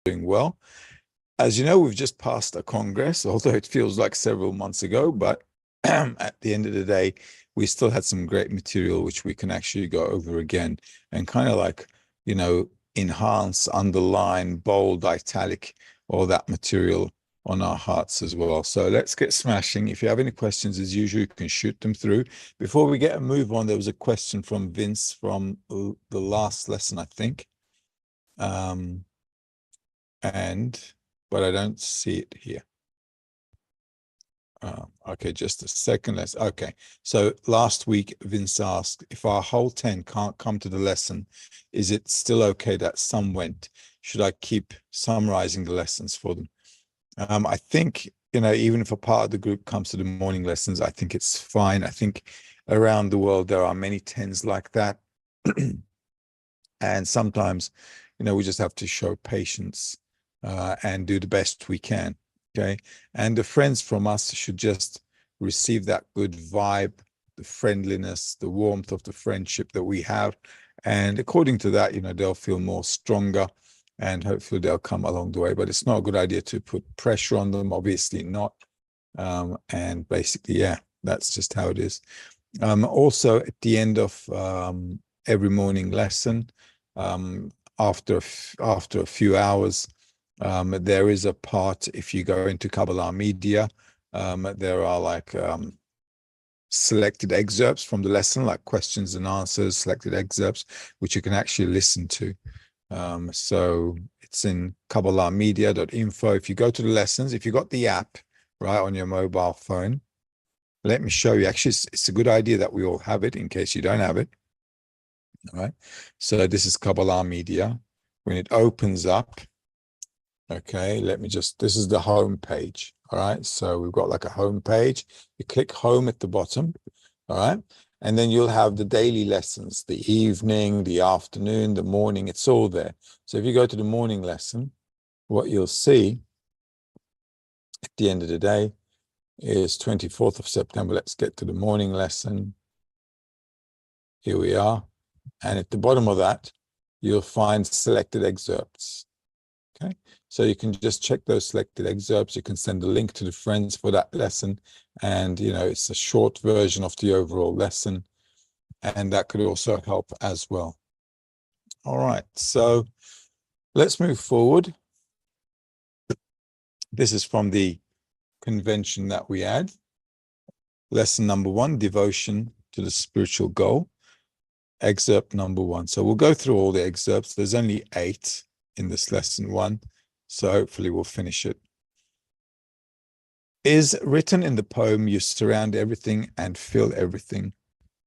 Doing well. As you know, we've just passed a Congress, although it feels like several months ago, but at the end of the day, we still had some great material which we can actually go over again and kind of like, enhance, underline, bold, italic, all that material on our hearts as well. So let's get smashing. If you have any questions, as usual, you can shoot them through. Before we get a move on, there was a question from Vince from the last lesson, I think. But I don't see it here. Okay, just a second. Okay. So last week, Vince asked, if our whole 10 can't come to the lesson, is it still okay that some went? Should I keep summarizing the lessons for them? I think, even if a part of the group comes to the morning lessons, I think it's fine. I think around the world, there are many tens like that. And sometimes, we just have to show patience and do the best we can. Okay. And the friends from us should just receive that good vibe, the friendliness, the warmth of the friendship that we have. And according to that, they'll feel more stronger and hopefully they'll come along the way. But it's not a good idea to put pressure on them, obviously not. And basically, yeah, that's just how it is. Also, at the end of every morning lesson, after a few hours, there is a part, if you go into Kabbalah Media, there are like selected excerpts from the lesson, like questions and answers, selected excerpts, which you can actually listen to. So it's in KabbalahMedia.info. If you go to the lessons, if you got the app right on your mobile phone, let me show you. Actually, it's a good idea that we all have it in case you don't have it. All right. So this is Kabbalah Media. When it opens up, okay, this is the home page. All right. So we've got like a home page. You click home at the bottom. All right. And then you'll have the daily lessons, the evening, the afternoon, the morning, it's all there. So if you go to the morning lesson, what you'll see at the end of the day is 24th of September. Let's get to the morning lesson. Here we are. And at the bottom of that, you'll find selected excerpts. Okay, so you can just check those selected excerpts. You can send a link to the friends for that lesson. And, it's a short version of the overall lesson. And that could also help as well. All right, so let's move forward. This is from the convention that we had. Lesson number 1, devotion to the spiritual goal. Excerpt number 1. So we'll go through all the excerpts. There's only 8 in this lesson 1. So hopefully we'll finish it. Is written in the poem, you surround everything and fill everything.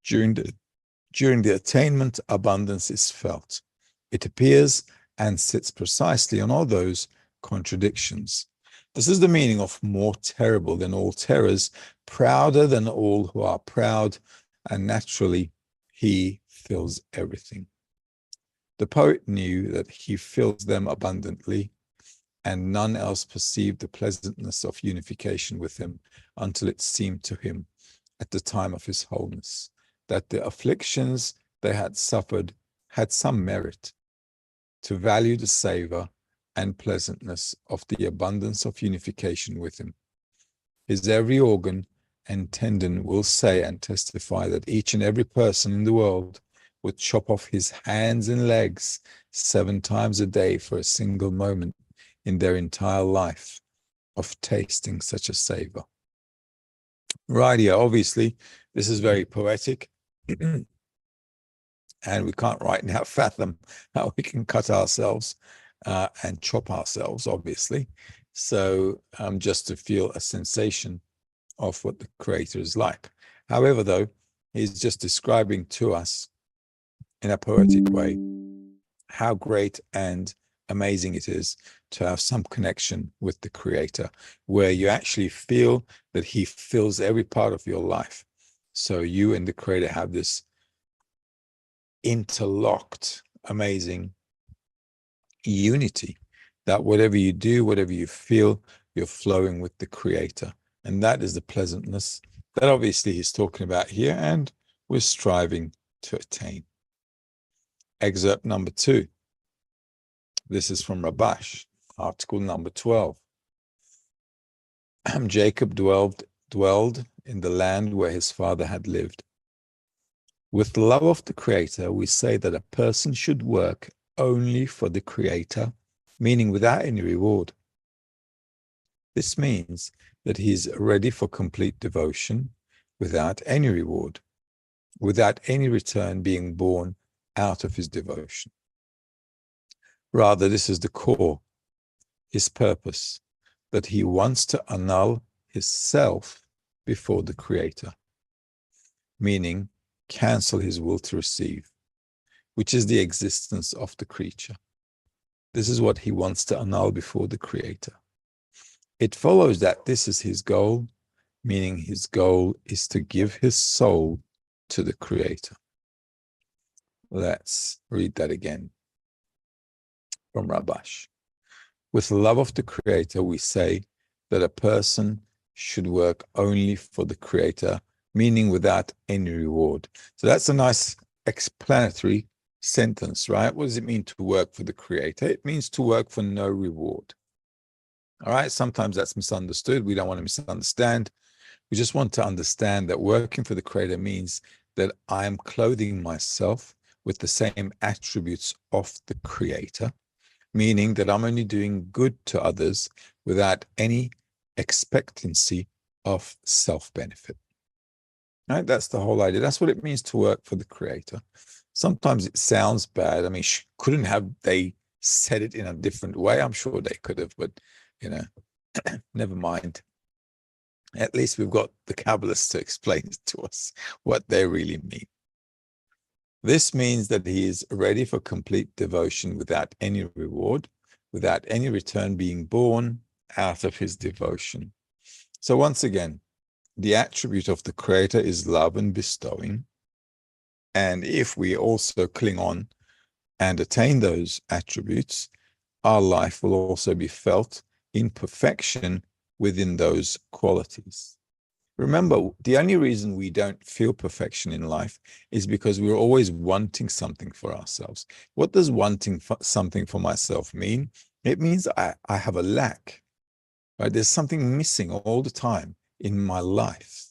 During the attainment, abundance is felt. It appears and sits precisely on all those contradictions. This is the meaning of more terrible than all terrors, prouder than all who are proud, and naturally he fills everything. The poet knew that he fills them abundantly, and none else perceived the pleasantness of unification with him until it seemed to him at the time of his wholeness that the afflictions they had suffered had some merit, to value the savor and pleasantness of the abundance of unification with him. His every organ and tendon will say and testify that each and every person in the world would chop off his hands and legs 7 times a day for a single moment in their entire life of tasting such a savor. Right here, obviously, this is very poetic. And we can't right now fathom how we can cut ourselves and chop ourselves, obviously. So just to feel a sensation of what the Creator is like. However, though, he's just describing to us in a poetic way how great and amazing it is to have some connection with the Creator, where you actually feel that he fills every part of your life. So you and the Creator have this interlocked, amazing unity, that whatever you do, whatever you feel, you're flowing with the Creator. And that is the pleasantness that obviously he's talking about here and we're striving to attain. Excerpt number 2. This is from Rabash, article number 12. Jacob dwelled in the land where his father had lived. With the love of the Creator, we say that a person should work only for the Creator, meaning without any reward. This means that he is ready for complete devotion without any reward, without any return being born out of his devotion. Rather, this is the core, his purpose, that he wants to annul his self before the Creator, meaning cancel his will to receive, which is the existence of the creature. This is what he wants to annul before the Creator. It follows that this is his goal, meaning his goal is to give his soul to the Creator. Let's read that again from Rabash. With love of the Creator, we say that a person should work only for the Creator, meaning without any reward. So that's a nice explanatory sentence, right? What does it mean to work for the Creator? It means to work for no reward. All right, sometimes that's misunderstood. We don't want to misunderstand. We just want to understand that working for the Creator means that I am clothing myself with the same attributes of the Creator, meaning that I'm only doing good to others without any expectancy of self-benefit. Right? That's the whole idea. That's what it means to work for the Creator. Sometimes it sounds bad. I mean, couldn't have they said it in a different way? I'm sure they could have, but never mind. At least we've got the Kabbalists to explain to us what they really mean. This means that he is ready for complete devotion without any reward, without any return being born out of his devotion. So once again, the attribute of the Creator is love and bestowing. And if we also cling on and attain those attributes, our life will also be felt in perfection within those qualities. Remember, the only reason we don't feel perfection in life is because we're always wanting something for ourselves. What does wanting something for myself mean? It means I have a lack, right? There's something missing all the time in my life.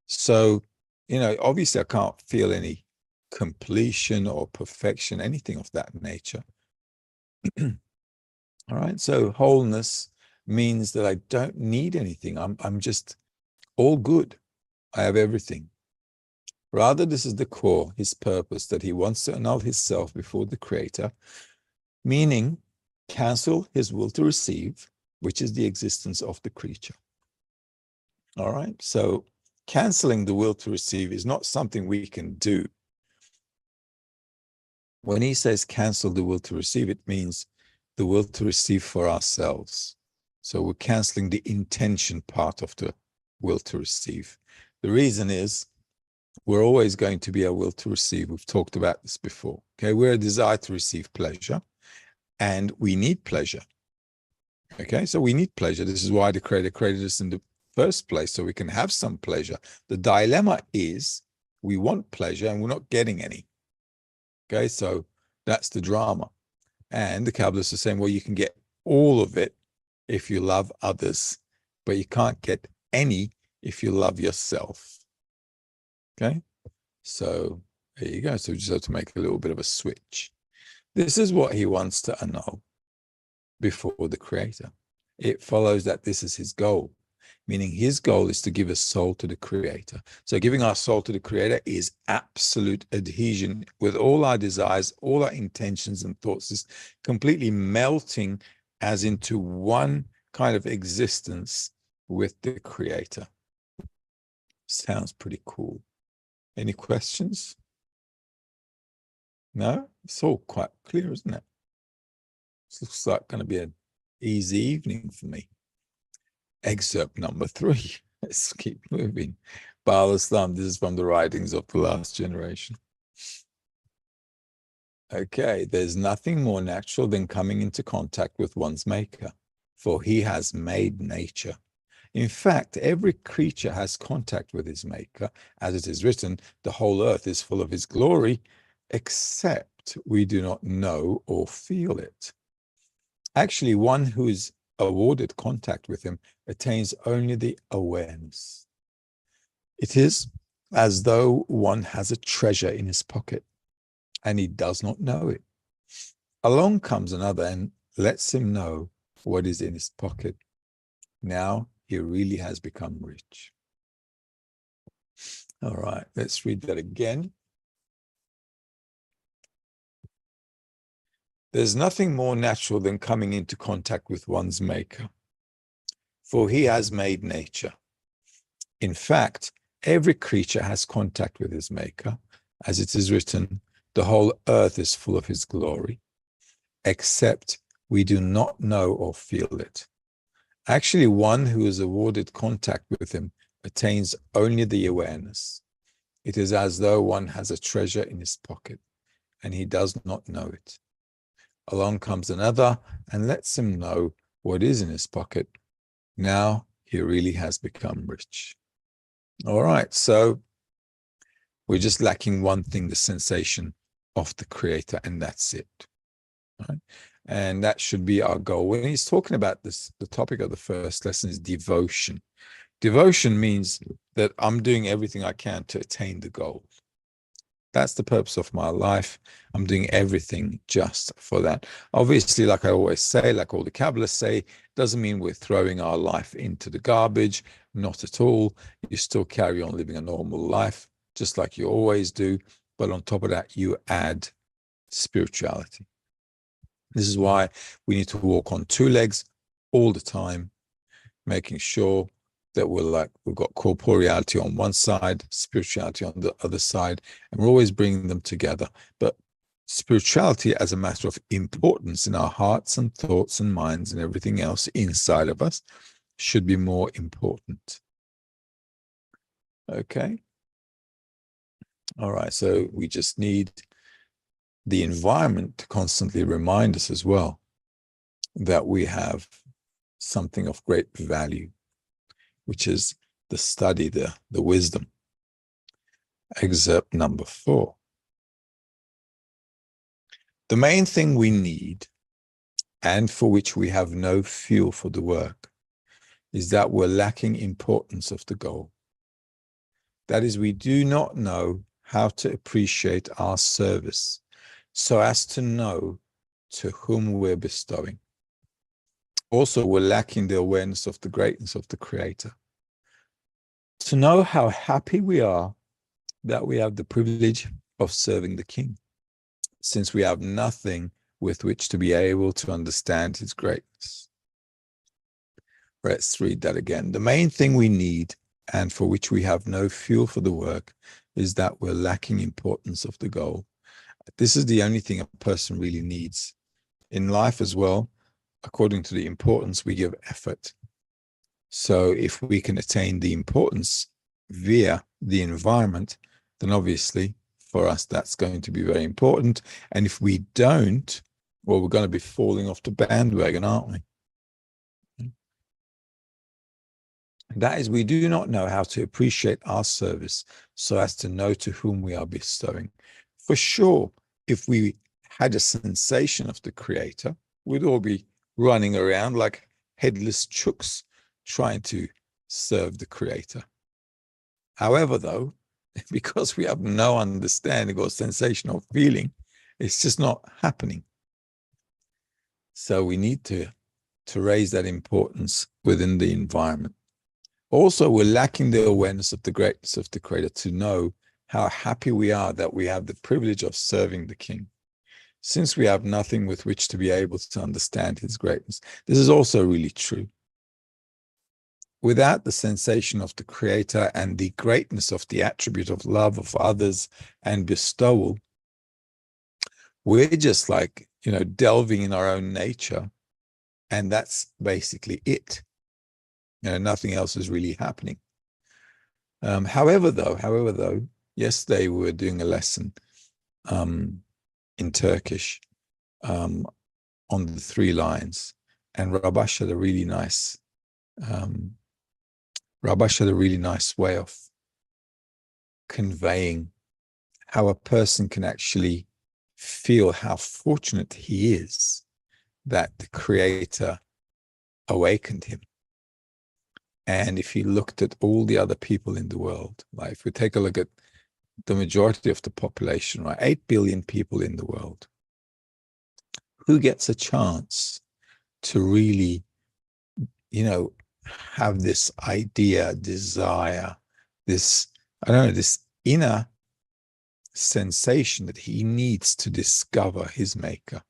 So, obviously I can't feel any completion or perfection, anything of that nature. All right. So wholeness means that I don't need anything. I'm just all good. I have everything. Rather, this is the core, his purpose, that he wants to annul his self before the Creator, meaning cancel his will to receive, which is the existence of the creature. All right. So canceling the will to receive is not something we can do. When he says cancel the will to receive, it means the will to receive for ourselves. So we're canceling the intention part of the will to receive. The reason is we're always going to be a will to receive. We've talked about this before. Okay, we're a desire to receive pleasure, and we need pleasure. Okay, so we need pleasure. This is why the Creator created us in the first place, so we can have some pleasure. The dilemma is we want pleasure and we're not getting any. Okay, so that's the drama. And the Kabbalists are saying, well, you can get all of it if you love others, but you can't get any if you love yourself. Okay, so there you go. So we just have to make a little bit of a switch. This is what he wants to annul before the Creator. It follows that this is his goal, meaning his goal is to give a soul to the Creator. So giving our soul to the Creator is absolute adhesion with all our desires, all our intentions and thoughts, is completely melting as into one kind of existence with the Creator. Sounds pretty cool. Any questions? No? It's all quite clear, isn't it? This looks like going to be an easy evening for me. Excerpt number 3. Let's keep moving. Baal Islam, this is from the writings of the last generation. Okay, there's nothing more natural than coming into contact with one's maker, for he has made nature. In fact, every creature has contact with his maker. As it is written, the whole earth is full of his glory, except we do not know or feel it. Actually, one who is awarded contact with him attains only the awareness. It is as though one has a treasure in his pocket and he does not know it. Along comes another and lets him know what is in his pocket. Now he really has become rich. All right, let's read that again. There's nothing more natural than coming into contact with one's maker, for he has made nature. In fact, every creature has contact with his maker. As it is written, the whole earth is full of his glory, except we do not know or feel it. Actually, one who is awarded contact with him attains only the awareness. It is as though one has a treasure in his pocket and he does not know it. Along comes another and lets him know what is in his pocket. Now he really has become rich. All right, so we're just lacking one thing, the sensation of the Creator, and that's it. Right? And that should be our goal. When he's talking about this, the topic of the first lesson is devotion. Devotion means that I'm doing everything I can to attain the goal. That's the purpose of my life. I'm doing everything just for that. Obviously, like I always say, like all the Kabbalists say, doesn't mean we're throwing our life into the garbage. Not at all. You still carry on living a normal life, just like you always do. But on top of that, you add spirituality. This is why we need to walk on two legs all the time, making sure that we've got corporeality on one side, spirituality on the other side, and we're always bringing them together. But spirituality as a matter of importance in our hearts and thoughts and minds and everything else inside of us should be more important. Okay. All right. So we just need the environment to constantly remind us as well that we have something of great value, which is the study, the wisdom. Excerpt number 4. The main thing we need, and for which we have no fuel for the work, is that we're lacking importance of the goal. That is, we do not know how to appreciate our service so as to know to whom we're bestowing. Also, we're lacking the awareness of the greatness of the Creator. To know how happy we are that we have the privilege of serving the King, since we have nothing with which to be able to understand his greatness. Let's read that again. The main thing we need, and for which we have no fuel for the work, is that we're lacking importance of the goal. This is the only thing a person really needs. In life as well, according to the importance, we give effort. So if we can attain the importance via the environment, then obviously for us, that's going to be very important. And if we don't, well, we're going to be falling off the bandwagon, aren't we? That is, we do not know how to appreciate our service so as to know to whom we are bestowing. For sure, if we had a sensation of the Creator, we'd all be running around like headless chooks trying to serve the Creator. However, though, because we have no understanding or sensation or feeling, it's just not happening. So we need to raise that importance within the environment. Also, we're lacking the awareness of the greatness of the Creator to know how happy we are that we have the privilege of serving the King, since we have nothing with which to be able to understand his greatness. This is also really true. Without the sensation of the Creator and the greatness of the attribute of love of others and bestowal, we're just like, delving in our own nature, and that's basically it. Nothing else is really happening. However, though, yesterday we were doing a lesson in Turkish on the 3 lines, and Rabash had a really nice way of conveying how a person can actually feel how fortunate he is that the Creator awakened him. And if he looked at all the other people in the world, like if we take a look at the majority of the population, right, 8 billion people in the world, who gets a chance to really, have this idea, desire, this inner sensation that he needs to discover his maker?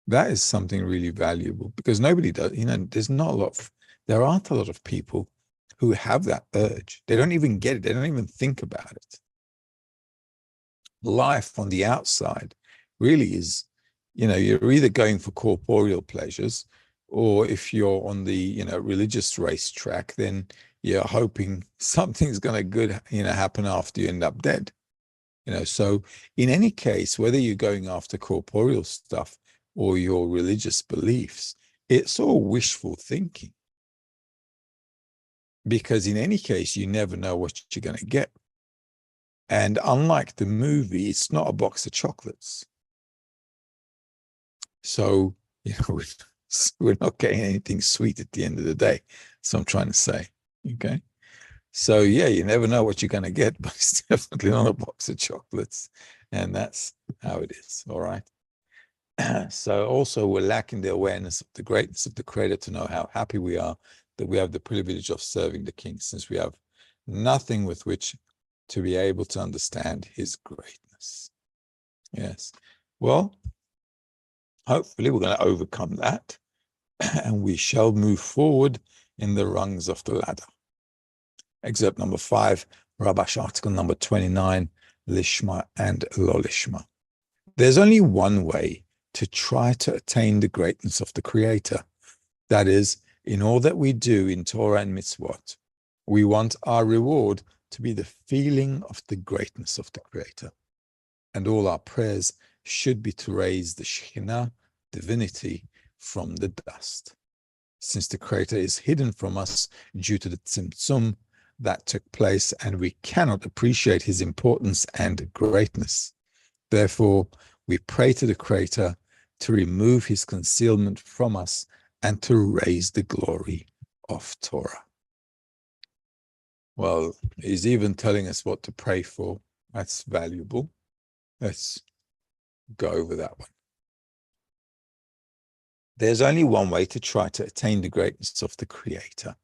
That is something really valuable, because nobody does, there aren't a lot of people who have that urge. They don't even get it. They don't even think about it. Life on the outside really is, you're either going for corporeal pleasures, or if you're on the, religious racetrack, then, you're hoping something's going to happen after you end up dead. So in any case, whether you're going after corporeal stuff or your religious beliefs, it's all wishful thinking. Because in any case, you never know what you're going to get. And unlike the movie, it's not a box of chocolates. So, we're not getting anything sweet at the end of the day. So I'm trying to say, okay? So yeah, you never know what you're going to get, but it's definitely not a box of chocolates. And that's how it is, all right? So also we're lacking the awareness of the greatness of the Creator to know how happy we are that we have the privilege of serving the King, since we have nothing with which to be able to understand his greatness. Yes. Well, hopefully we're going to overcome that and we shall move forward in the rungs of the ladder. Excerpt number 5, Rabash article number 29, Lishma and Lolishma. There's only one way to try to attain the greatness of the Creator. That is, in all that we do in Torah and Mitzvot, we want our reward to be the feeling of the greatness of the Creator. And all our prayers should be to raise the Shekhinah, divinity, from the dust. Since the Creator is hidden from us due to the Tzimtzum that took place, and we cannot appreciate his importance and greatness. Therefore, we pray to the Creator to remove his concealment from us and to raise the glory of Torah. Well, he's even telling us what to pray for. That's valuable. Let's go over that one. There's only one way to try to attain the greatness of the Creator.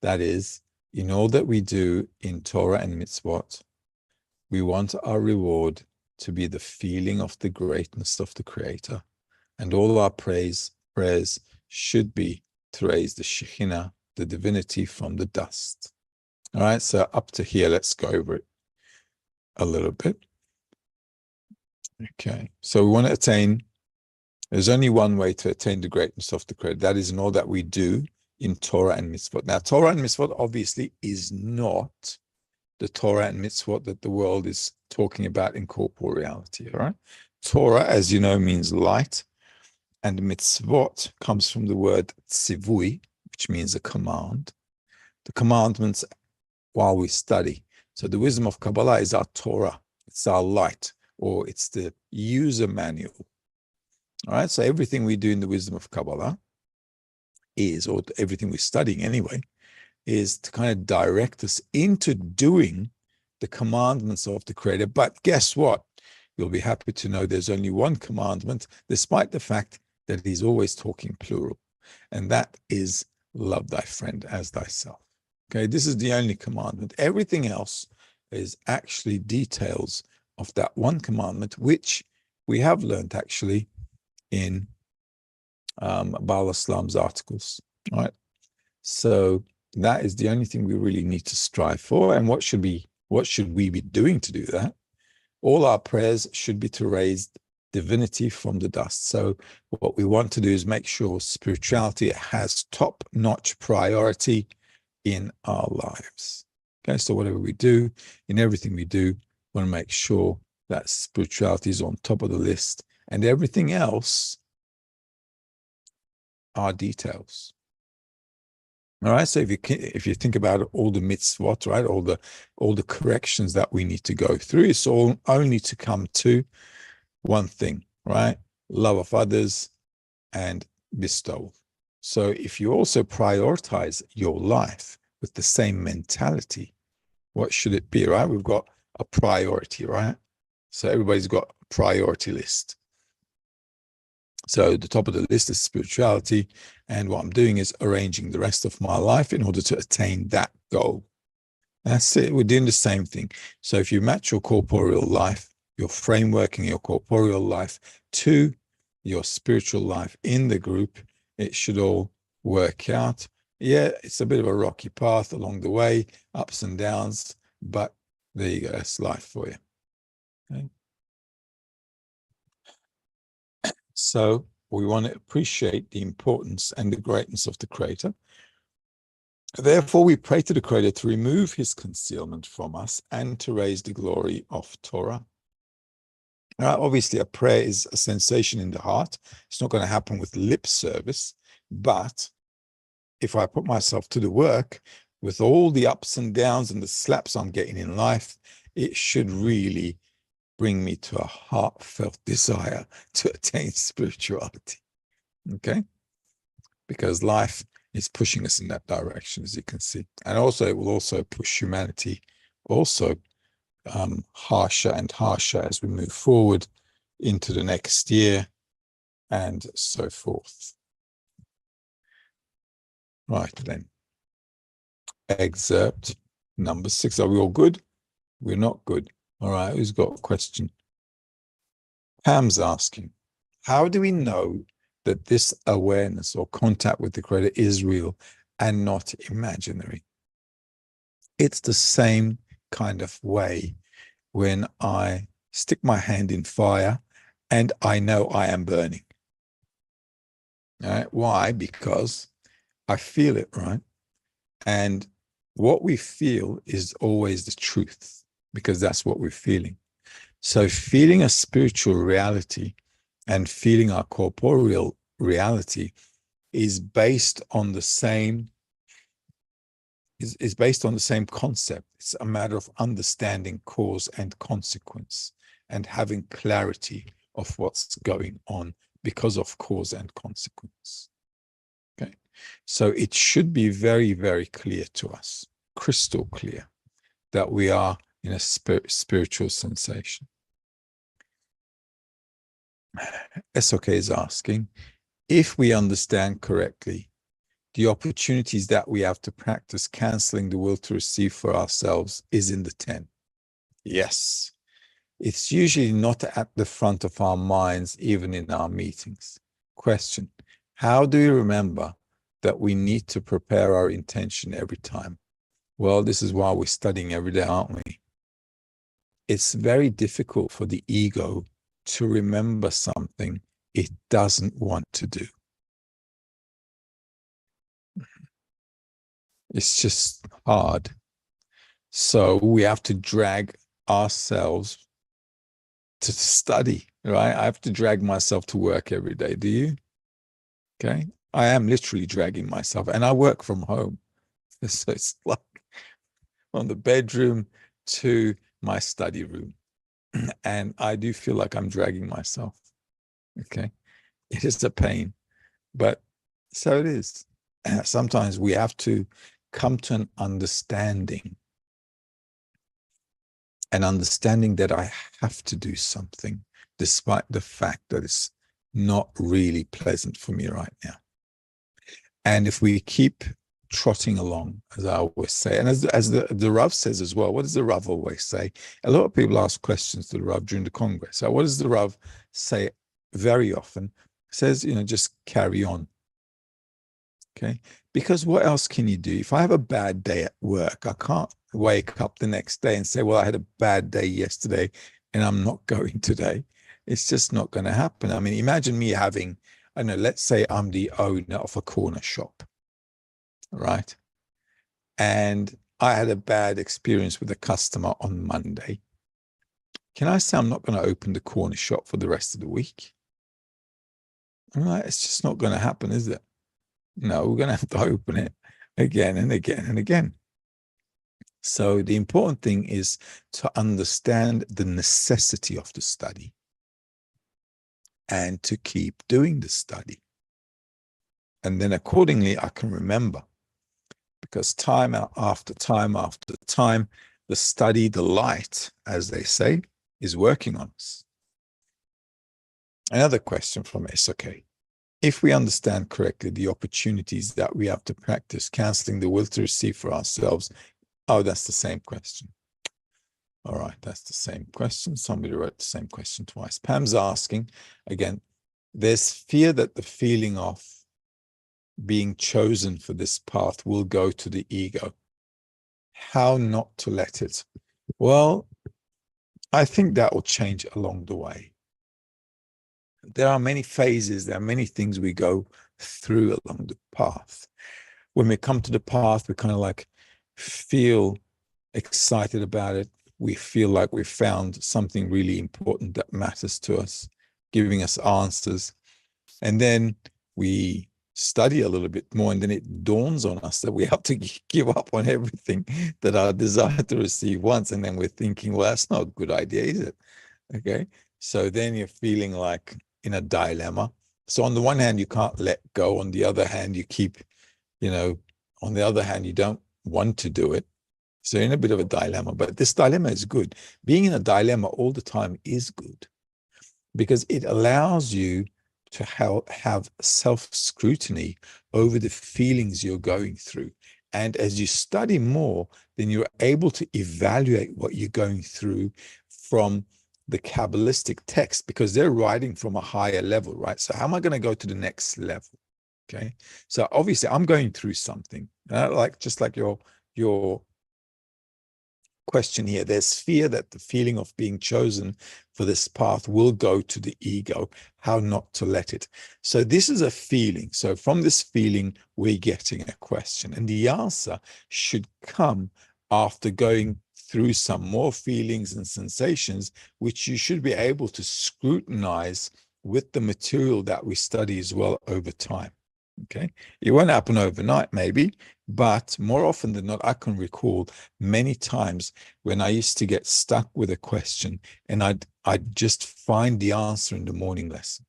That is, in all that we do in Torah and Mitzvot, we want our reward to be the feeling of the greatness of the Creator. And all our prayers should be to raise the Shekhinah, the divinity, from the dust. All right, so up to here, let's go over it a little bit. Okay, so we want to attain, there's only one way to attain the greatness of the Creator. That is in all that we do in Torah and Mitzvot. Now, Torah and Mitzvot obviously is not the Torah and Mitzvot that the world is talking about in corporeality, all right? Torah, as you know, means light, and Mitzvot comes from the word tzivui, which means a command. The commandments while we study. So the wisdom of Kabbalah is our Torah. It's our light, or it's the user manual. All right, so everything we do in the wisdom of Kabbalah is, or everything we're studying anyway, is to kind of direct us into doing the commandments of the Creator. But guess what? You'll be happy to know there's only one commandment, despite the fact that he's always talking plural. And that is love thy friend as thyself. Okay, this is the only commandment. Everything else is actually details of that one commandment, which we have learned actually in Baal Islam's articles. All right. So that is the only thing we really need to strive for. And what should we be doing to do that? All our prayers should be to raise divinity from the dust. So what we want to do is make sure spirituality has top-notch priority in our lives. Okay, so whatever we do, in everything we do, we want to make sure that spirituality is on top of the list, and everything else are details. All right, so if you think about all the mitzvot, right, all the corrections that we need to go through, it's all only to come to one thing, right? Love of others and bestow. So if you also prioritize your life with the same mentality, what should it be, right? We've got a priority, right? So everybody's got a priority list. So the top of the list is spirituality. And what I'm doing is arranging the rest of my life in order to attain that goal. That's it. We're doing the same thing. So if you match your corporeal life, your framework and your corporeal life to your spiritual life in the group, it should all work out. Yeah, it's a bit of a rocky path along the way, ups and downs, but there you go. That's life for you. Okay. So we want to appreciate the importance and the greatness of the Creator. Therefore, we pray to the Creator to remove his concealment from us and to raise the glory of Torah. Now, obviously, a prayer is a sensation in the heart. It's not going to happen with lip service, but if I put myself to the work with all the ups and downs and the slaps I'm getting in life, it should really bring me to a heartfelt desire to attain spirituality. Okay? Because life is pushing us in that direction, as you can see. And also, it will also push humanity also harsher and harsher as we move forward into the next year and so forth. Right then. Excerpt number 6. Are we all good? We're not good. All right, who's got a question? Pam's asking, how do we know that this awareness or contact with the Creator is real and not imaginary? It's the same kind of way when I stick my hand in fire and I know I am burning. All right? Why? Because I feel it, right? And what we feel is always the truth, because that's what we're feeling. So feeling a spiritual reality and feeling our corporeal reality is based on the same is based on the same concept. It's a matter of understanding cause and consequence and having clarity of what's going on because of cause and consequence. Okay, so it should be very, very clear to us, crystal clear, that we are in a spiritual sensation. SOK is asking, if we understand correctly, the opportunities that we have to practice canceling the will to receive for ourselves is in the 10. Yes. It's usually not at the front of our minds, even in our meetings. Question, how do you remember that we need to prepare our intention every time? Well, this is why we're studying every day, aren't we? It's very difficult for the ego to remember something it doesn't want to do. It's just hard. So we have to drag ourselves to study, right? I have to drag myself to work every day. Do you? Okay. I am literally dragging myself, and I work from home. So it's like from the bedroom to my study room. And I do feel like I'm dragging myself. Okay. It is a pain, but so it is. Sometimes we have to come to an understanding that I have to do something despite the fact that it's not really pleasant for me right now. And if we keep trotting along, as I always say, and as the Rav says as well, what does the Rav always say? A lot of people ask questions to the Rav during the Congress. So what does the Rav say very often? He says, just carry on. Okay, because what else can you do? If I have a bad day at work, I can't wake up the next day and say, well, I had a bad day yesterday and I'm not going today. It's just not going to happen. I mean, imagine me having, I don't know, let's say I'm the owner of a corner shop, right? And I had a bad experience with a customer on Monday. Can I say I'm not going to open the corner shop for the rest of the week? All right, it's just not going to happen, is it? No, we're going to have to open it again and again and again. So the important thing is to understand the necessity of the study and to keep doing the study. And then accordingly, I can remember, because time after time after time, the study, the light, as they say, is working on us. Another question from SOK. If we understand correctly the opportunities that we have to practice canceling the will to receive for ourselves, oh, that's the same question. All right, that's the same question. Somebody wrote the same question twice. Pam's asking, again, there's fear that the feeling of being chosen for this path will go to the ego. How not to let it? Well, I think that will change along the way. There are many phases, there are many things we go through along the path. when we come to the path, we kind of like feel excited about it. We feel like we've found something really important that matters to us, giving us answers. And then we study a little bit more, and then it dawns on us that we have to give up on everything that our desire to receive wants. And then we're thinking, well, that's not a good idea, is it? Okay. So then you're feeling like in a dilemma. So on the one hand, you can't let go. On the other hand, you keep, on the other hand, you don't want to do it. So you're in a bit of a dilemma, but this dilemma is good. Being in a dilemma all the time is good because it allows you to have self-scrutiny over the feelings you're going through. And as you study more, then you're able to evaluate what you're going through from the Kabbalistic text, because they're writing from a higher level, right? So how am I going to go to the next level? Okay. So obviously I'm going through something, just like your question here. There's fear that the feeling of being chosen for this path will go to the ego, how not to let it. So this is a feeling. So from this feeling, we're getting a question, and the answer should come after going through some more feelings and sensations, which you should be able to scrutinize with the material that we study as well over time. Okay. It won't happen overnight, maybe, but more often than not, I can recall many times when I used to get stuck with a question and I'd just find the answer in the morning lesson.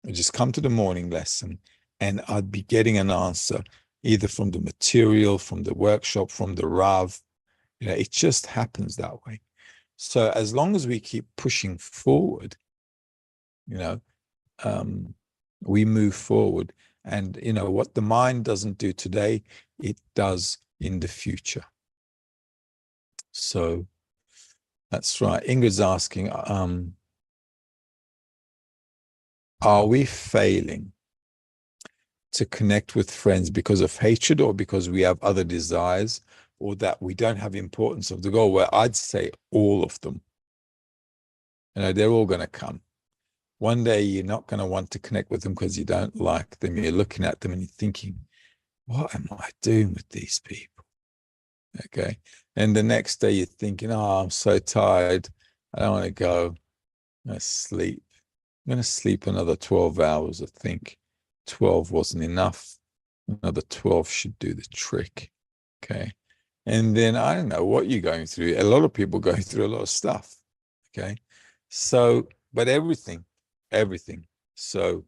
I'd just come to the morning lesson and I'd be getting an answer either from the material, from the workshop, from the Rav. It just happens that way. So as long as we keep pushing forward, we move forward. And, what the mind doesn't do today, it does in the future. So that's right. Ingrid's asking, are we failing to connect with friends because of hatred or because we have other desires, or that we don't have importance of the goal? Well, I'd say all of them. They're all going to come. One day you're not going to want to connect with them because you don't like them. You're looking at them and you're thinking, what am I doing with these people? Okay. And the next day you're thinking, oh, I'm so tired. I don't want to go. I'm going to sleep. I'm going to sleep another 12 hours. I think 12 wasn't enough. Another 12 should do the trick. Okay. And then I don't know what you're going through. A lot of people go through a lot of stuff. Okay. So, but everything. So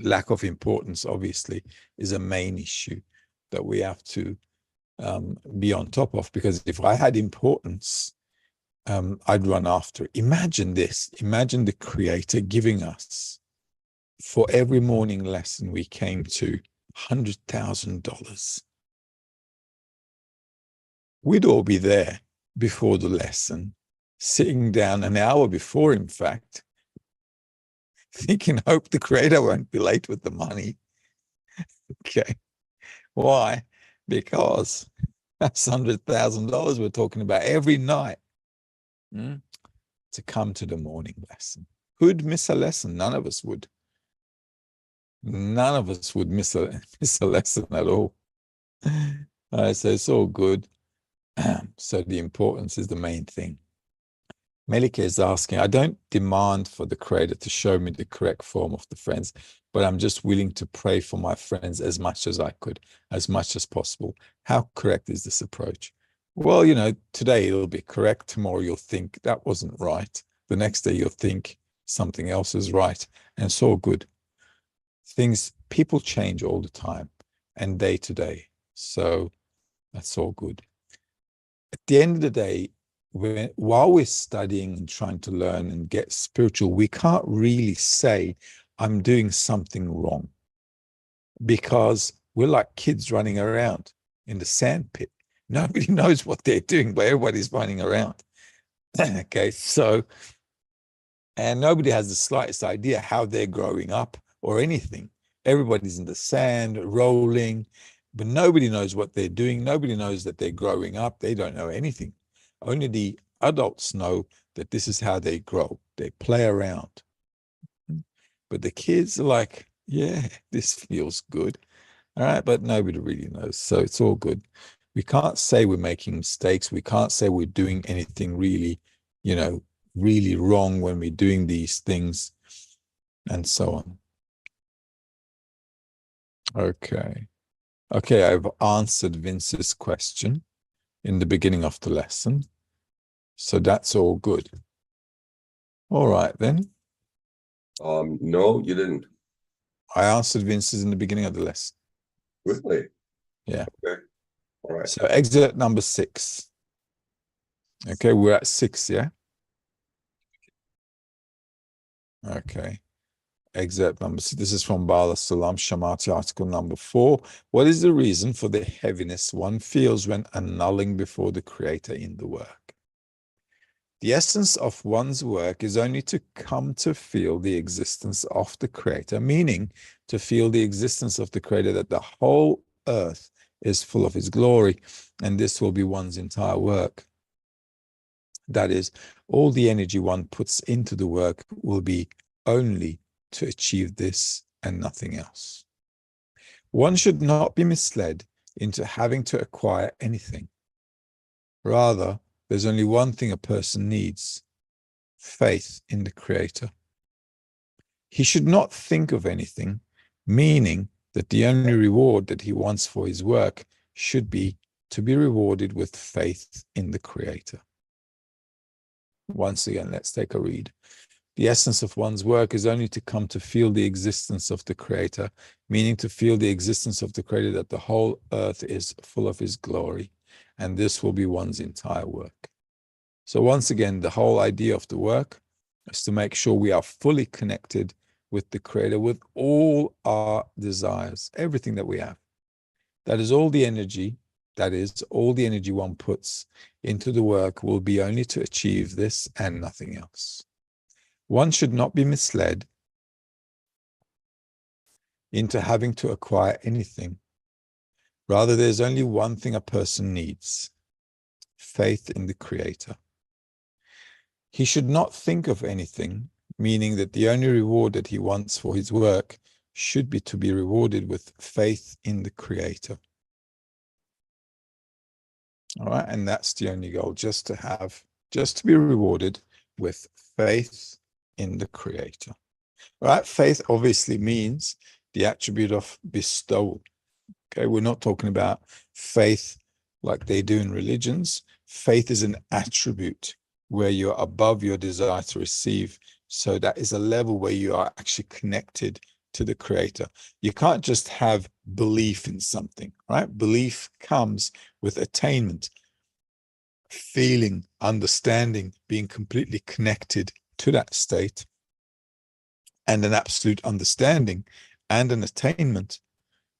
lack of importance, obviously, is a main issue that we have to be on top of, because if I had importance, I'd run after it. Imagine this. Imagine the Creator giving us, for every morning lesson we came to, $100,000. We'd all be there before the lesson, sitting down an hour before, in fact, thinking, hope the Creator won't be late with the money. Okay. Why? Because that's $100,000 we're talking about every night to come to the morning lesson. Who'd miss a lesson? None of us would. None of us would miss a lesson at all. So it's all good. So the importance is the main thing. Melika is asking, I don't demand for the Creator to show me the correct form of the friends, but I'm just willing to pray for my friends as much as I could, as much as possible. How correct is this approach? Well, today it'll be correct. Tomorrow you'll think that wasn't right. The next day you'll think something else is right. And it's all good. People change all the time and day to day. So that's all good. At the end of the day, while we're studying and trying to learn and get spiritual, we can't really say, I'm doing something wrong, because we're like kids running around in the sand pit. Nobody knows what they're doing, but everybody's running around. Okay, so, and nobody has the slightest idea how they're growing up or anything. Everybody's in the sand, rolling, but nobody knows what they're doing. Nobody knows that they're growing up. They don't know anything. Only the adults know that this is how they grow. They play around. But the kids are like, yeah, this feels good. All right, but nobody really knows, so it's all good. We can't say we're making mistakes. We can't say we're doing anything really, really wrong when we're doing these things, and so on. Okay. Okay, I've answered Vince's question in the beginning of the lesson. So that's all good. All right, then. No, you didn't. I answered Vince's in the beginning of the lesson. Really? Yeah. Okay. All right. So excerpt number 6. Okay, we're at 6, yeah? Okay. Excerpt number 6. This is from Bala Salam Shamati, article number 4. What is the reason for the heaviness one feels when annulling before the Creator in the work? The essence of one's work is only to come to feel the existence of the Creator, meaning to feel the existence of the Creator, that the whole earth is full of His glory, and this will be one's entire work. That is, all the energy one puts into the work will be only to achieve this and nothing else. One should not be misled into having to acquire anything. Rather, there's only one thing a person needs: faith in the Creator. He should not think of anything, meaning that the only reward that he wants for his work should be to be rewarded with faith in the Creator. Once again, let's take a read. The essence of one's work is only to come to feel the existence of the Creator, meaning to feel the existence of the Creator, that the whole earth is full of His glory, and this will be one's entire work. So once again, the whole idea of the work is to make sure we are fully connected with the Creator, with all our desires, everything that we have. That is all the energy. That is all the energy one puts into the work will be only to achieve this and nothing else. One should not be misled into having to acquire anything. Rather, there's only one thing a person needs: faith in the Creator. He should not think of anything, meaning that the only reward that he wants for his work should be to be rewarded with faith in the Creator. All right, and that's the only goal, just to be rewarded with faith in the Creator. All right, faith obviously means the attribute of bestowal. Okay, we're not talking about faith like they do in religions. Faith is an attribute where you're above your desire to receive. So that is a level where you are actually connected to the Creator. You can't just have belief in something, right? Belief comes with attainment, feeling, understanding, being completely connected to that state, and an absolute understanding and an attainment,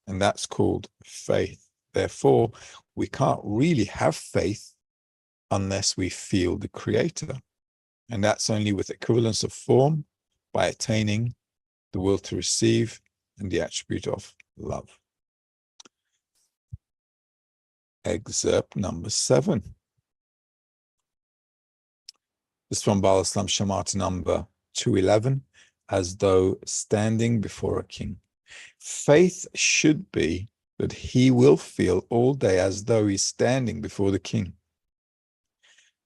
and that's called faith. Therefore, we can't really have faith unless we feel the Creator, and that's only with equivalence of form, by attaining the will to receive and the attribute of love. Excerpt number 7. This is from Bal Islam Shamati number 211, as though standing before a king. Faith should be that he will feel all day as though he's standing before the king.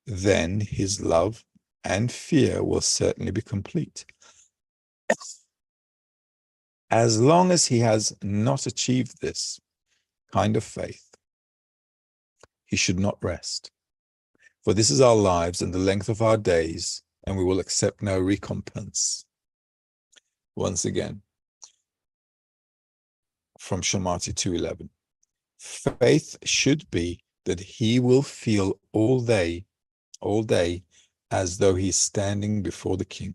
Then his love and fear will certainly be complete. As long as he has not achieved this kind of faith, he should not rest. For this is our lives and the length of our days, and we will accept no recompense. Once again, from Shamati 211. Faith should be that he will feel all day, as though he's standing before the king.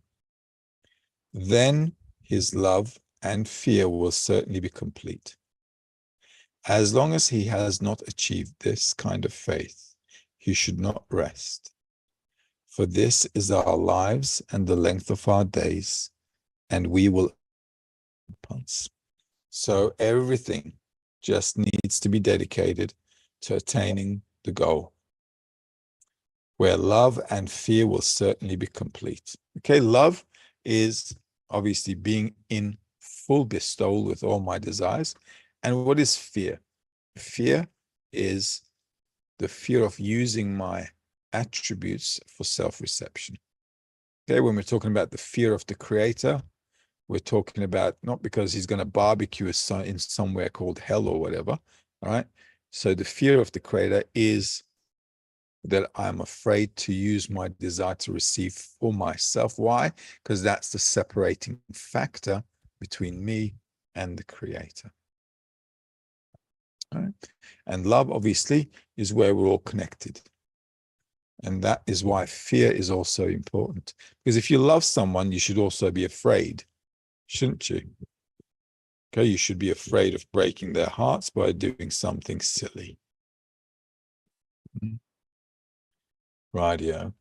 Then his love and fear will certainly be complete. As long as he has not achieved this kind of faith, he should not rest. For this is our lives and the length of our days, and we will. So everything just needs to be dedicated to attaining the goal, where love and fear will certainly be complete. Okay, love is obviously being in full bestowal with all my desires, And what is fear? Fear is the fear of using my attributes for self-reception. Okay, when we're talking about the fear of the creator, we're talking about not because he's going to barbecue us in somewhere called hell or whatever, all right? So the fear of the creator is that I'm afraid to use my desire to receive for myself. Why? Because that's the separating factor between me and the creator. All right? And love, obviously, is where we're all connected. And that is why fear is also important. Because if you love someone, you should also be afraid, shouldn't you? Okay, you should be afraid of breaking their hearts by doing something silly. Rightio.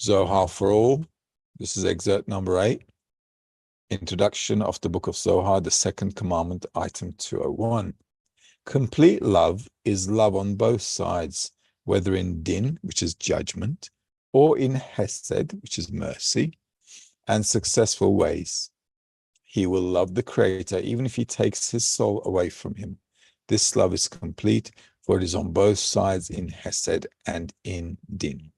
Zohar for all. This is excerpt number 8. Introduction of the book of Zohar, the second commandment, item 201. Complete love is love on both sides, whether in din, which is judgment, or in hesed, which is mercy, and successful ways. He will love the creator even if he takes his soul away from him. This love is complete, for it is on both sides, in hesed and in din.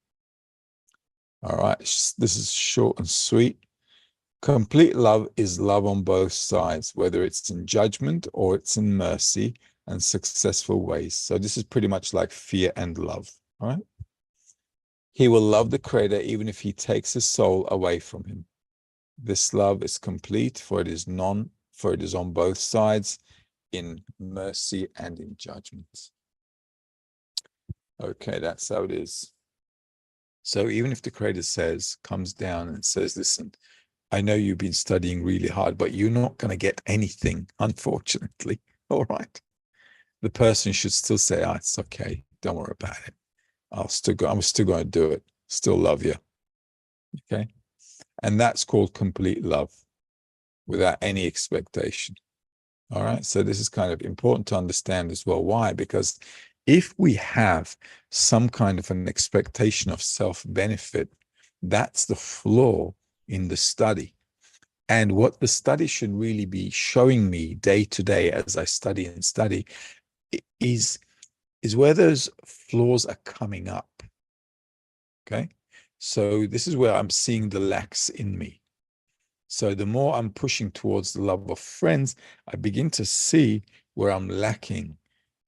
All right, this is short and sweet. Complete love is love on both sides, whether it's in judgment or it's in mercy and successful ways. So this is pretty much like fear and love, all right? He will love the creator even if he takes his soul away from him. This love is complete, for it is on both sides, in mercy and in judgment. Okay, that's how it is. So even if the creator comes down and says, listen, I know you've been studying really hard, but you're not going to get anything, unfortunately. All right. The person should still say, it's okay. Don't worry about it. I'm still going to do it. Still love you. Okay. And that's called complete love without any expectation. All right. So this is kind of important to understand as well. Why? Because if we have some kind of an expectation of self-benefit, that's the flaw in the study. And what the study should really be showing me day to day as I study is where those flaws are coming up. Okay. So this is where I'm seeing the lacks in me. So the more I'm pushing towards the love of friends, I begin to see where I'm lacking.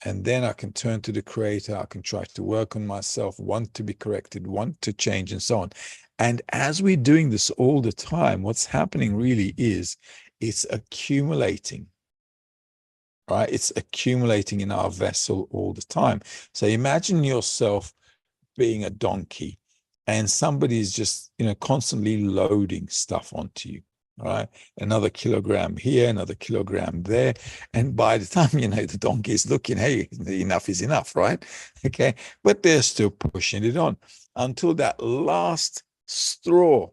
And then I can turn to the creator. I can try to work on myself, want to be corrected, want to change, and so on. And as we're doing this all the time, what's happening really is it's accumulating, right? It's accumulating in our vessel all the time. So imagine yourself being a donkey and somebody is just, constantly loading stuff onto you. All right, another kilogram here, another kilogram there. And by the time, the donkey is looking, hey, enough is enough, right? Okay. But they're still pushing it on until that last straw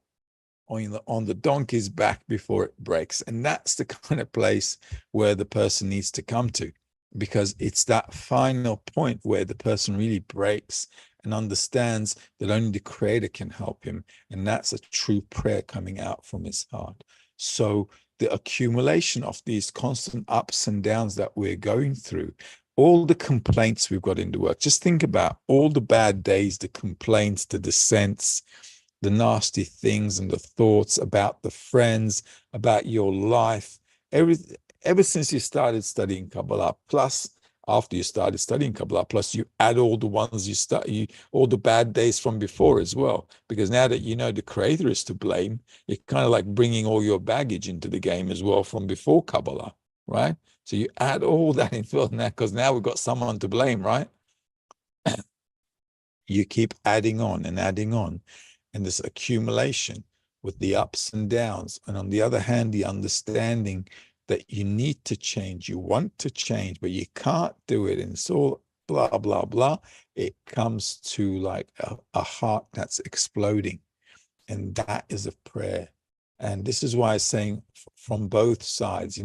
on the donkey's back before it breaks. And that's the kind of place where the person needs to come to, because it's that final point where the person really breaks and understands that only the creator can help him. And that's a true prayer coming out from his heart. So the accumulation of these constant ups and downs that we're going through, all the complaints we've got in the work, just think about all the bad days, the complaints, the dissents, the nasty things and the thoughts about the friends, about your life, ever since you started studying Kabbalah, plus after you started studying Kabbalah, plus you add all the ones all the bad days from before as well. Because now that the creator is to blame, you're kind of like bringing all your baggage into the game as well from before Kabbalah, right? So you add all that in now, because now we've got someone to blame, right? You keep adding on and adding on. And this accumulation with the ups and downs. And on the other hand, the understanding that you need to change, you want to change, but you can't do it. And it's all blah, blah, blah. It comes to like a heart that's exploding. And that is a prayer. And this is why I'm saying from both sides,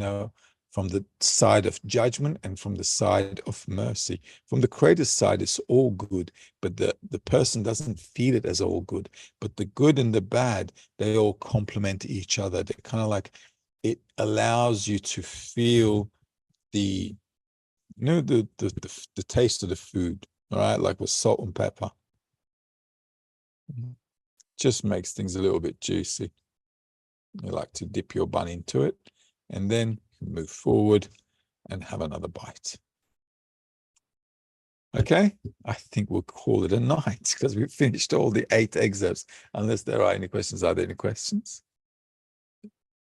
from the side of judgment and from the side of mercy. From the creator's side, it's all good, but the person doesn't feel it as all good. But the good and the bad, they all complement each other. They're kind of like, it allows you to feel the the taste of the food, all right, like with salt and pepper. Just makes things a little bit juicy. You like to dip your bun into it and then move forward and have another bite. Okay, I think we'll call it a night because we've finished all the 8 excerpts, unless there are any questions. Are there any questions?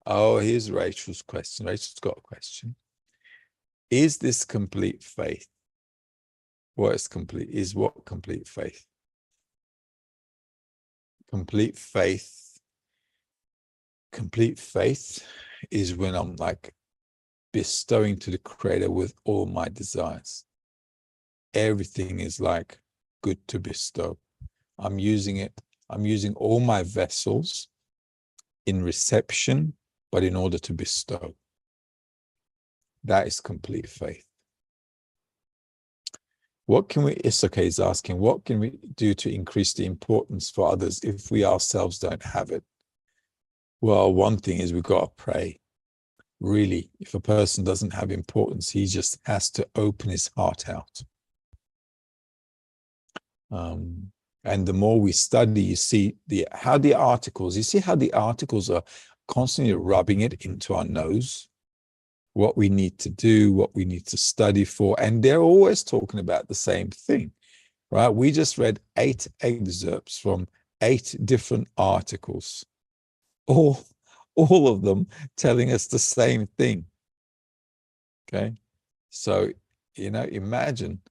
Oh, here's Rachel's question. Rachel's got a question. Is this complete faith? What is complete? Is what complete faith? Complete faith. Complete faith is when I'm like bestowing to the Creator with all my desires. Everything is like good to bestow. I'm using it. I'm using all my vessels in reception, but in order to bestow. That is complete faith. What can we, Issake is asking, what can we do to increase the importance for others if we ourselves don't have it? Well, one thing is we've got to pray. Really, if a person doesn't have importance, he just has to open his heart out. And the more we study, you see how the articles are constantly rubbing it into our nose, what we need to do, what we need to study for. And they're always talking about the same thing, right? We just read 8 excerpts from 8 different articles, all of them telling us the same thing. Okay. So, imagine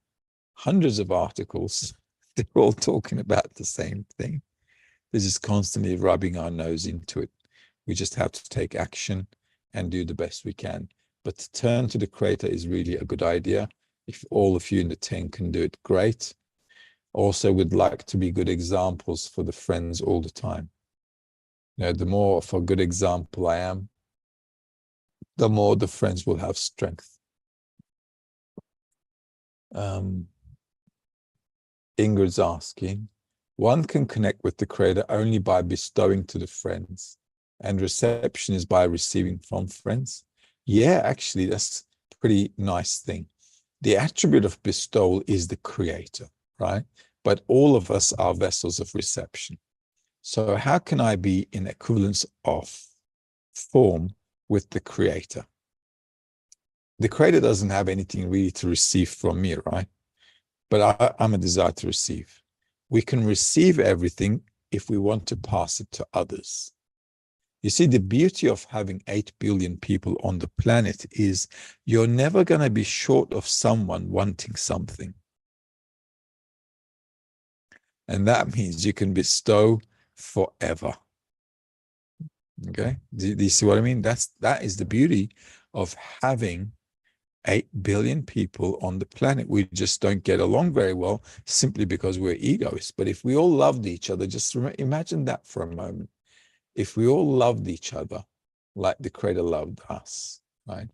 hundreds of articles. They're all talking about the same thing. They're just constantly rubbing our nose into it. We just have to take action and do the best we can. But to turn to the Creator is really a good idea. If all of you in the 10 can do it, great. Also would like to be good examples for the friends all the time. The more of a good example I am, the more the friends will have strength. Ingrid's asking, one can connect with the Creator only by bestowing to the friends, and reception is by receiving from friends. Yeah, actually, that's a pretty nice thing. The attribute of bestowal is the Creator, right? But all of us are vessels of reception. So how can I be in equivalence of form with the Creator? The Creator doesn't have anything really to receive from me, right? But I'm a desire to receive. We can receive everything if we want to pass it to others. You see, the beauty of having 8 billion people on the planet is you're never going to be short of someone wanting something. And that means you can bestow forever. Okay? Do you see what I mean? That is the beauty of having 8 billion people on the planet. We just don't get along very well simply because we're egoists. But if we all loved each other, just imagine that for a moment. If we all loved each other like the Creator loved us, right?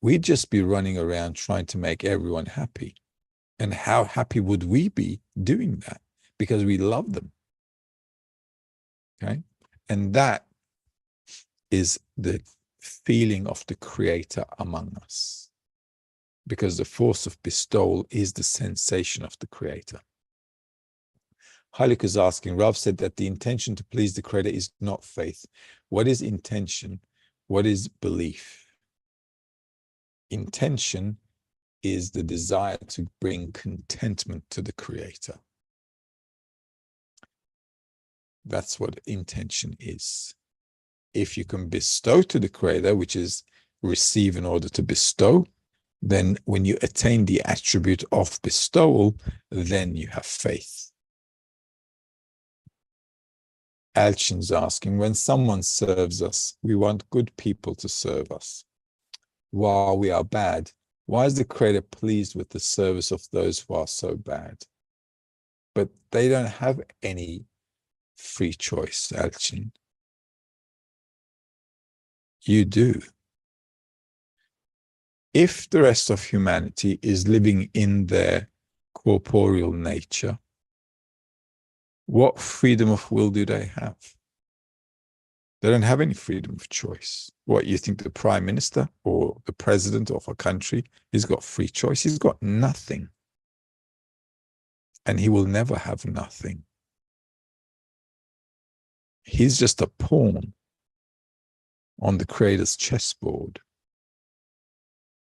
We'd just be running around trying to make everyone happy. And how happy would we be doing that? Because we love them. Okay? And that is the feeling of the Creator among us. Because the force of bestowal is the sensation of the Creator. Halik is asking, Rav said that the intention to please the Creator is not faith. What is intention? What is belief? Intention is the desire to bring contentment to the Creator. That's what intention is. If you can bestow to the Creator, which is receive in order to bestow, then when you attain the attribute of bestowal, then you have faith. Alchin's asking, when someone serves us, we want good people to serve us. While we are bad, why is the Creator pleased with the service of those who are so bad? But they don't have any free choice, Alchin. You do. If the rest of humanity is living in their corporeal nature, what freedom of will do they have? They don't have any freedom of choice. What, you think the prime minister or the president of a country, he's got free choice? He's got nothing. And he will never have nothing. He's just a pawn on the creator's chessboard.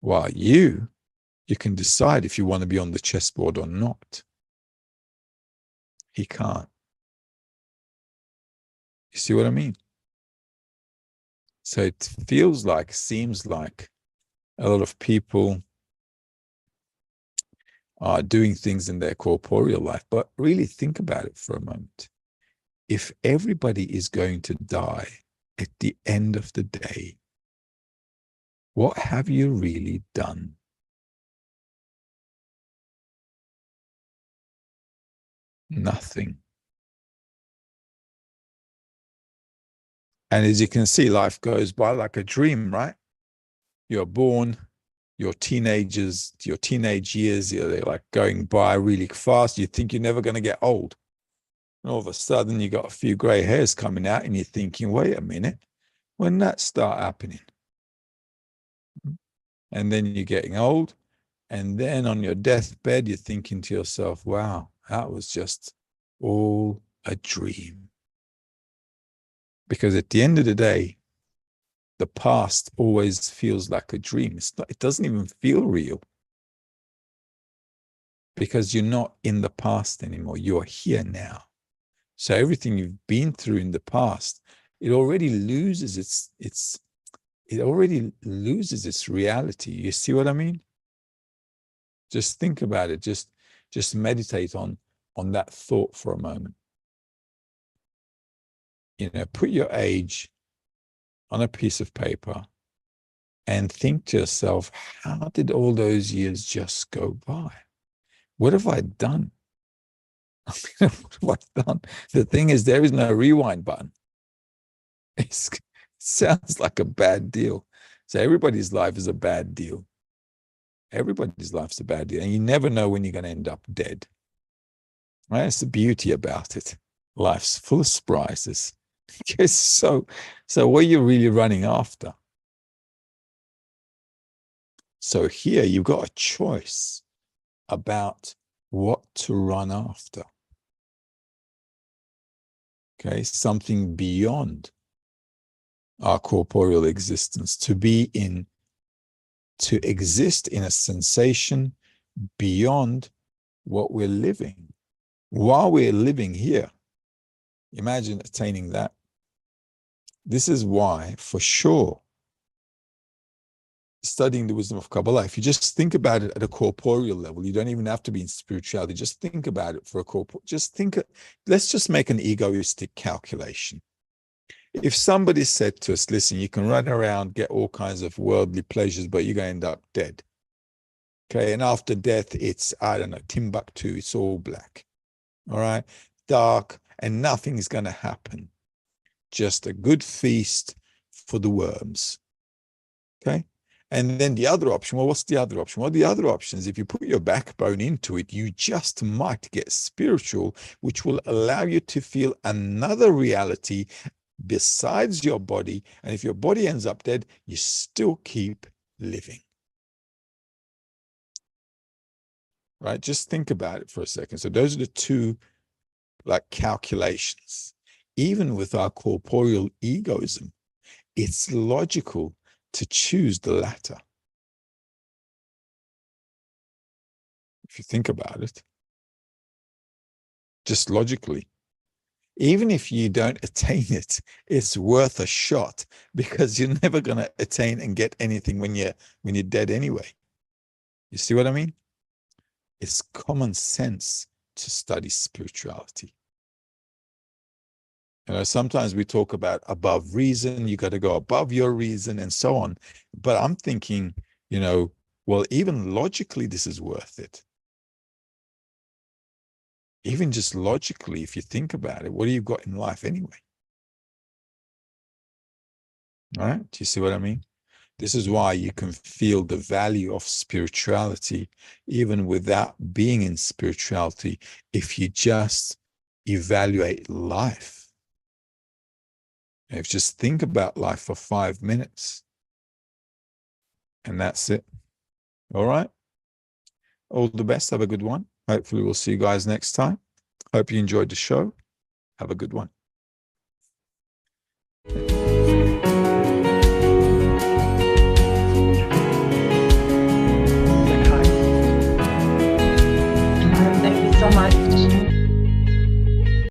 While you can decide if you want to be on the chessboard or not. He can't. You see what I mean? So it seems like a lot of people are doing things in their corporeal life, but really think about it for a moment. If everybody is going to die at the end of the day, what have you really done? Nothing. And as you can see, life goes by like a dream, right? You're born, your teenage years, they're like going by really fast. You think you're never going to get old. And all of a sudden, you got a few gray hairs coming out and you're thinking, wait a minute, when did that start happening? And then you're getting old. And then on your deathbed, you're thinking to yourself, wow, that was just all a dream. Because at the end of the day, the past always feels like a dream. It doesn't even feel real. Because you're not in the past anymore. You're here now. So everything you've been through in the past, it already loses its reality. You see what I mean? Just think about it. Just meditate on that thought for a moment. You know, put your age on a piece of paper and think to yourself, how did all those years just go by? What have I done? What have I done? The thing is, there is no rewind button. It sounds like a bad deal. So everybody's life is a bad deal. Everybody's life's a bad deal. And you never know when you're going to end up dead. Right? That's the beauty about it. Life's full of surprises. So what are you really running after? So here you've got a choice about what to run after. Okay, something beyond our corporeal existence, to exist in a sensation beyond what we're living. While we're living here, imagine attaining that. This is why, for sure, studying the wisdom of Kabbalah, if you just think about it at a corporeal level, you don't even have to be in spirituality. Just think about it for a corporeal. Let's just make an egoistic calculation. If somebody said to us, listen, you can run around, get all kinds of worldly pleasures, but you're going to end up dead. Okay, and after death, it's, I don't know, Timbuktu, it's all black. All right, dark, and nothing is going to happen. Just a good feast for the worms. Okay, and then the other option, well, what's the other option? Well, the other option is if you put your backbone into it, you just might get spiritual, which will allow you to feel another reality besides your body. And if your body ends up dead, you still keep living. Right? Just think about it for a second. So those are the two like calculations. Even with our corporeal egoism, it's logical to choose the latter. If you think about it, just logically. Even if you don't attain it, it's worth a shot, because you're never going to attain and get anything when you're dead anyway. You see what I mean? It's common sense to study spirituality. You know, sometimes we talk about above reason, you got to go above your reason and so on. But I'm thinking, you know, well, even logically, this is worth it. Even just logically, if you think about it, what do you got in life anyway? All right? Do you see what I mean? This is why you can feel the value of spirituality even without being in spirituality, if you just evaluate life. If just think about life for 5 minutes, and that's it. All right. All the best. Have a good one. Hopefully we'll see you guys next time. Hope you enjoyed the show. Have a good one.